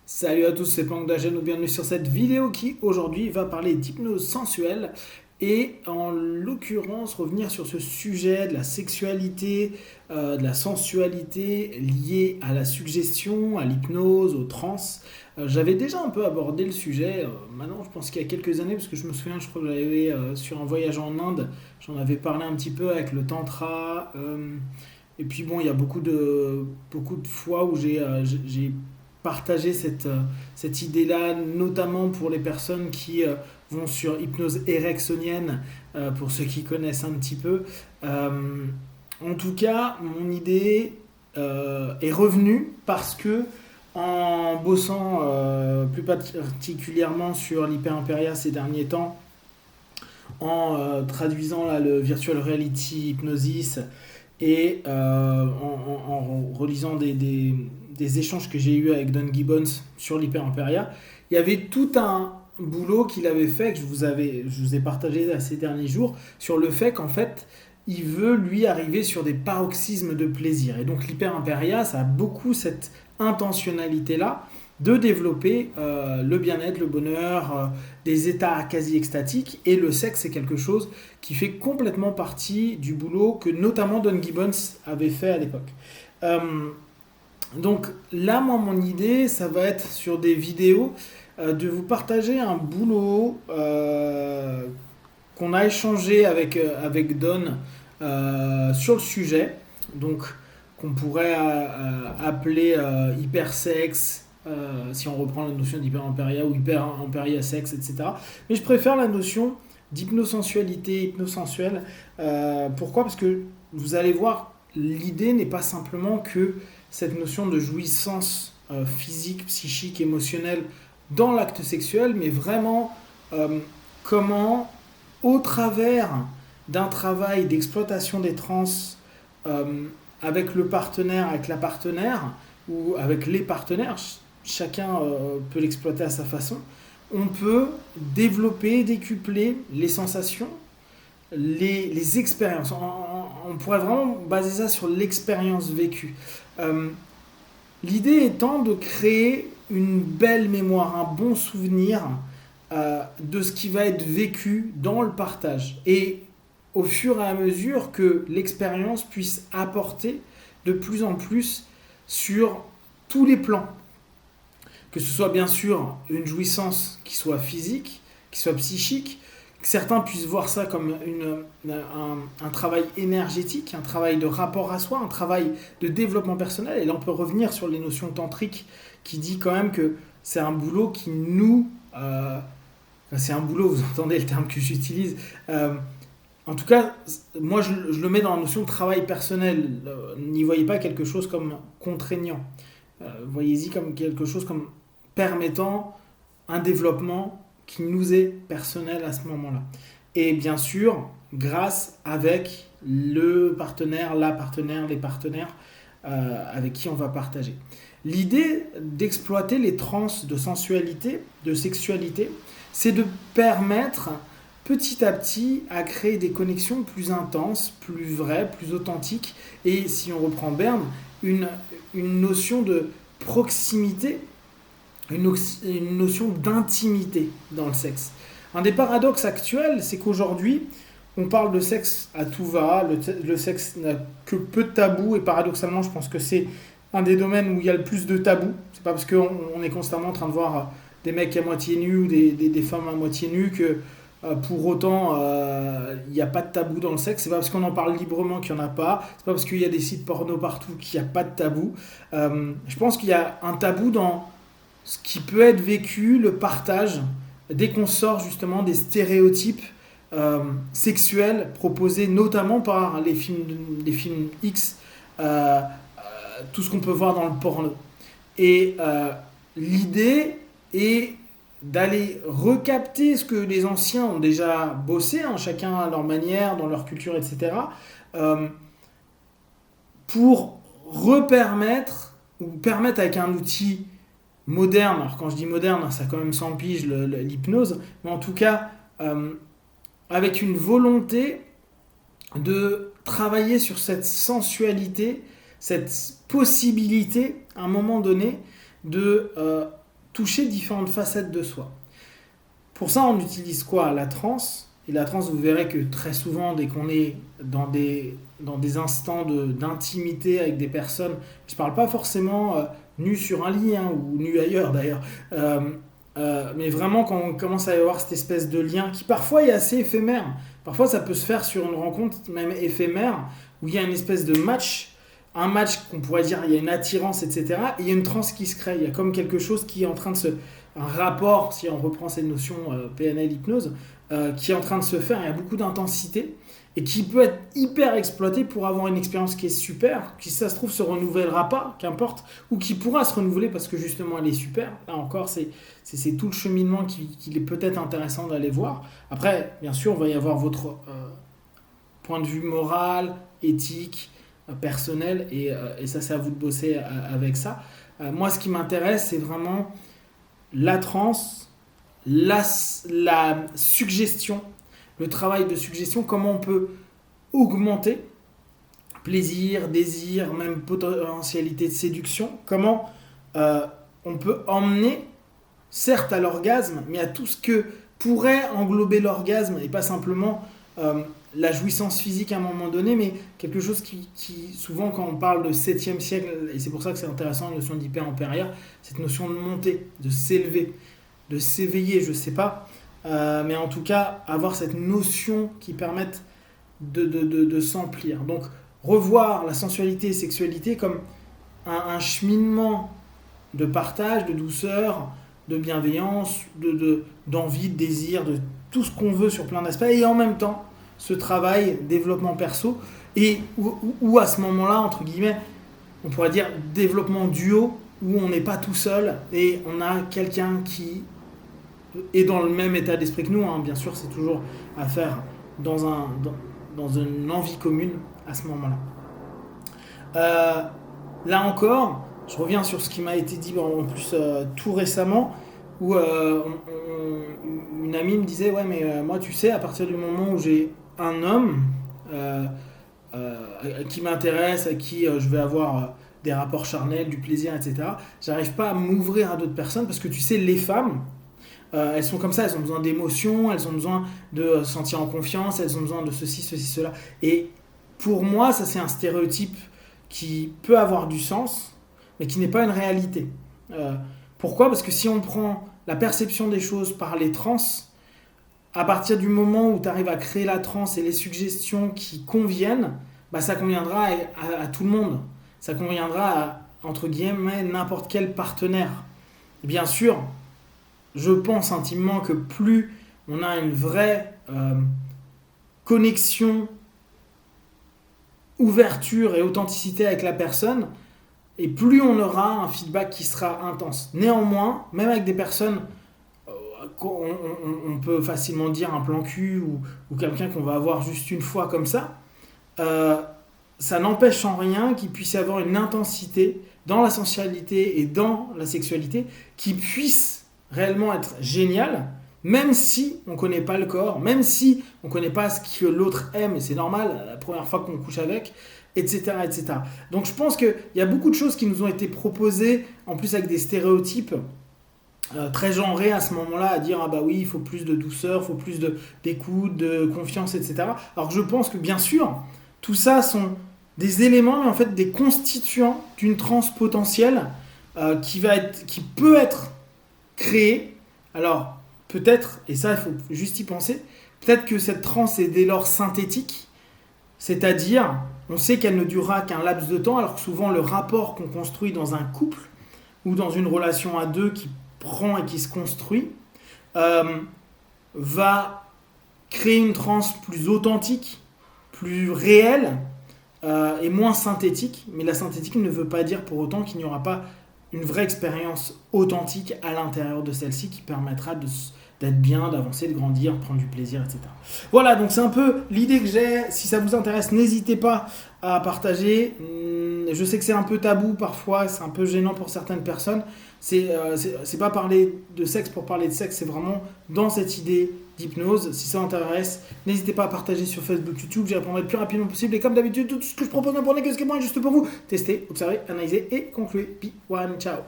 Salut à tous, c'est Pank Dagen, bienvenue sur cette vidéo qui aujourd'hui va parler d'hypnose sensuelle et en l'occurrence revenir sur ce sujet de la sexualité, de la sensualité liée à la suggestion, à l'hypnose, au trans. J'avais déjà un peu abordé le sujet, maintenant je pense qu'il y a quelques années, parce que je me souviens, je crois que j'avais sur un voyage en Inde, j'en avais parlé un petit peu avec le tantra. Et puis bon, il y a beaucoup de fois où j'ai partagé cette idée-là, notamment pour les personnes qui vont sur hypnose ericksonienne, pour ceux qui connaissent un petit peu. En tout cas, mon idée est revenue parce que en bossant plus particulièrement sur l'hyper-impéria ces derniers temps, en traduisant là, le virtual reality hypnosis et en relisant des échanges que j'ai eus avec Don Gibbons sur l'Hyper Imperia, il y avait tout un boulot qu'il avait fait, que je vous ai partagé ces derniers jours, sur le fait qu'en fait, il veut lui arriver sur des paroxysmes de plaisir. Et donc l'Hyper Imperia, ça a beaucoup cette intentionnalité-là de développer le bien-être, le bonheur, des états quasi extatiques. Et le sexe, c'est quelque chose qui fait complètement partie du boulot que notamment Don Gibbons avait fait à l'époque. Euh, donc là, moi, mon idée, ça va être sur des vidéos, de vous partager un boulot qu'on a échangé avec Don sur le sujet, donc qu'on pourrait appeler hypersexe, si on reprend la notion d'hyper-impéria ou hyper-impéria sexe, etc. Mais je préfère la notion d'hypnosensualité, hypnosensuelle. Pourquoi? Parce que vous allez voir, l'idée n'est pas simplement que cette notion de jouissance physique, psychique, émotionnelle dans l'acte sexuel, mais vraiment comment, au travers d'un travail d'exploitation des trans avec le partenaire, avec la partenaire, ou avec les partenaires, chacun peut l'exploiter à sa façon, on peut développer, décupler les sensations, les expériences. On pourrait vraiment baser ça sur l'expérience vécue. Euh, L'idée étant de créer une belle mémoire, un bon souvenir de ce qui va être vécu dans le partage. Et au fur et à mesure que l'expérience puisse apporter de plus en plus sur tous les plans. Que ce soit bien sûr une jouissance qui soit physique, qui soit psychique, que certains puissent voir ça comme un travail énergétique, un travail de rapport à soi, un travail de développement personnel. Et là, on peut revenir sur les notions tantriques qui dit quand même que c'est un boulot qui nous... c'est un boulot, vous entendez le terme que j'utilise. En tout cas, moi, je le mets dans la notion de travail personnel. N'y voyez pas quelque chose comme contraignant. Voyez-y comme quelque chose comme permettant un développement qui nous est personnel à ce moment-là. Et bien sûr, grâce avec le partenaire, la partenaire, les partenaires avec qui on va partager. L'idée d'exploiter les trans de sensualité, de sexualité, c'est de permettre petit à petit à créer des connexions plus intenses, plus vraies, plus authentiques. Et si on reprend Berne, une notion de proximité, une notion d'intimité dans le sexe. Un des paradoxes actuels, c'est qu'aujourd'hui, on parle de sexe à tout va, le sexe n'a que peu de tabous, et paradoxalement, je pense que c'est un des domaines où il y a le plus de tabous. C'est pas parce qu'on est constamment en train de voir des mecs à moitié nus ou des femmes à moitié nues que pour autant il n'y a pas de tabou dans le sexe. C'est pas parce qu'on en parle librement qu'il n'y en a pas. C'est pas parce qu'il y a des sites porno partout qu'il n'y a pas de tabou. Je pense qu'il y a un tabou dans ce qui peut être vécu, le partage, dès qu'on sort justement des stéréotypes sexuels proposés notamment par les films X, tout ce qu'on peut voir dans le porno. Et l'idée est d'aller recapter ce que les anciens ont déjà bossé, hein, chacun à leur manière, dans leur culture, etc., pour repermettre, ou permettre avec un outil moderne, alors quand je dis moderne, ça quand même s'empige l'hypnose, mais en tout cas, avec une volonté de travailler sur cette sensualité, cette possibilité, à un moment donné, de toucher différentes facettes de soi. Pour ça, on utilise quoi? La transe. Et la transe, vous verrez que très souvent, dès qu'on est dans des instants d'intimité avec des personnes, je ne parle pas forcément nu sur un lit, ou nu ailleurs d'ailleurs, mais vraiment quand on commence à y avoir cette espèce de lien qui parfois est assez éphémère, parfois ça peut se faire sur une rencontre même éphémère, où il y a une espèce de match, un match qu'on pourrait dire, il y a une attirance, etc. Et il y a une transe qui se crée, il y a comme quelque chose qui est en train de se... un rapport, si on reprend cette notion PNL hypnose, qui est en train de se faire, il y a beaucoup d'intensité, et qui peut être hyper exploité pour avoir une expérience qui est super, qui, si ça se trouve, se renouvellera pas, qu'importe, ou qui pourra se renouveler parce que justement elle est super. Là encore, c'est tout le cheminement qu'il est peut-être intéressant d'aller voir. Après, bien sûr, il va y avoir votre point de vue moral, éthique, personnel, et ça, c'est à vous de bosser avec ça. Moi, ce qui m'intéresse, c'est vraiment la transe, la suggestion, le travail de suggestion, comment on peut augmenter plaisir, désir, même potentialité de séduction, comment on peut emmener, certes à l'orgasme, mais à tout ce que pourrait englober l'orgasme, et pas simplement la jouissance physique à un moment donné, mais quelque chose qui souvent quand on parle de 7e siècle, et c'est pour ça que c'est intéressant la notion d'hyper-ampérieur, cette notion de monter, de s'élever, de s'éveiller, je sais pas, mais en tout cas avoir cette notion qui permette de s'emplir. Donc revoir la sensualité et sexualité comme un cheminement de partage, de douceur, de bienveillance, d'envie, de désir, de tout ce qu'on veut sur plein d'aspects, et en même temps ce travail, développement perso, et où à ce moment-là, entre guillemets, on pourrait dire développement duo, où on n'est pas tout seul, et on a quelqu'un qui est dans le même état d'esprit que nous, bien sûr c'est toujours à faire dans une envie commune à ce moment-là. Là encore, je reviens sur ce qui m'a été dit en plus tout récemment, où une amie me disait ouais mais moi tu sais à partir du moment où j'ai un homme qui m'intéresse, à qui je vais avoir des rapports charnels, du plaisir, etc., j'arrive pas à m'ouvrir à d'autres personnes parce que tu sais les femmes elles sont comme ça, elles ont besoin d'émotions, elles ont besoin de se sentir en confiance, elles ont besoin de ceci, cela. Et pour moi, ça c'est un stéréotype qui peut avoir du sens, mais qui n'est pas une réalité. Pourquoi ? Parce que si on prend la perception des choses par les trans, à partir du moment où tu arrives à créer la transe et les suggestions qui conviennent, bah ça conviendra à tout le monde. Ça conviendra à, entre guillemets, n'importe quel partenaire. Et bien sûr, je pense intimement que plus on a une vraie connexion, ouverture et authenticité avec la personne, et plus on aura un feedback qui sera intense. Néanmoins, même avec des personnes, on peut facilement dire un plan cul ou quelqu'un qu'on va avoir juste une fois comme ça, ça n'empêche en rien qu'il puisse y avoir une intensité dans la sensualité et dans la sexualité qui puisse réellement être géniale, même si on ne connaît pas le corps, même si on ne connaît pas ce que l'autre aime, et c'est normal, la première fois qu'on couche avec, etc., etc. Donc je pense qu'il y a beaucoup de choses qui nous ont été proposées, en plus avec des stéréotypes très genrés à ce moment-là, à dire ah bah oui, il faut plus de douceur, il faut plus d'écoute, de confiance, etc. Alors que je pense que bien sûr, tout ça sont des éléments, mais en fait des constituants d'une transe potentielle qui peut être créée. Alors peut-être, et ça il faut juste y penser, peut-être que cette transe est dès lors synthétique, c'est-à-dire on sait qu'elle ne durera qu'un laps de temps, alors que souvent le rapport qu'on construit dans un couple ou dans une relation à deux qui prend et qui se construit va créer une transe plus authentique, plus réelle et moins synthétique. Mais la synthétique ne veut pas dire pour autant qu'il n'y aura pas une vraie expérience authentique à l'intérieur de celle-ci qui permettra d'être bien, d'avancer, de grandir, de prendre du plaisir, etc. Voilà, donc c'est un peu l'idée que j'ai. Si ça vous intéresse, n'hésitez pas à partager. Je sais que c'est un peu tabou parfois, c'est un peu gênant pour certaines personnes. C'est pas parler de sexe pour parler de sexe, c'est vraiment dans cette idée d'hypnose. Si ça vous intéresse, n'hésitez pas à partager sur Facebook, YouTube, j'y répondrai le plus rapidement possible. Et comme d'habitude, tout ce que je propose n'est pour que ce qui est bon est juste pour vous. Testez, observez, analysez et concluez. P1, ciao.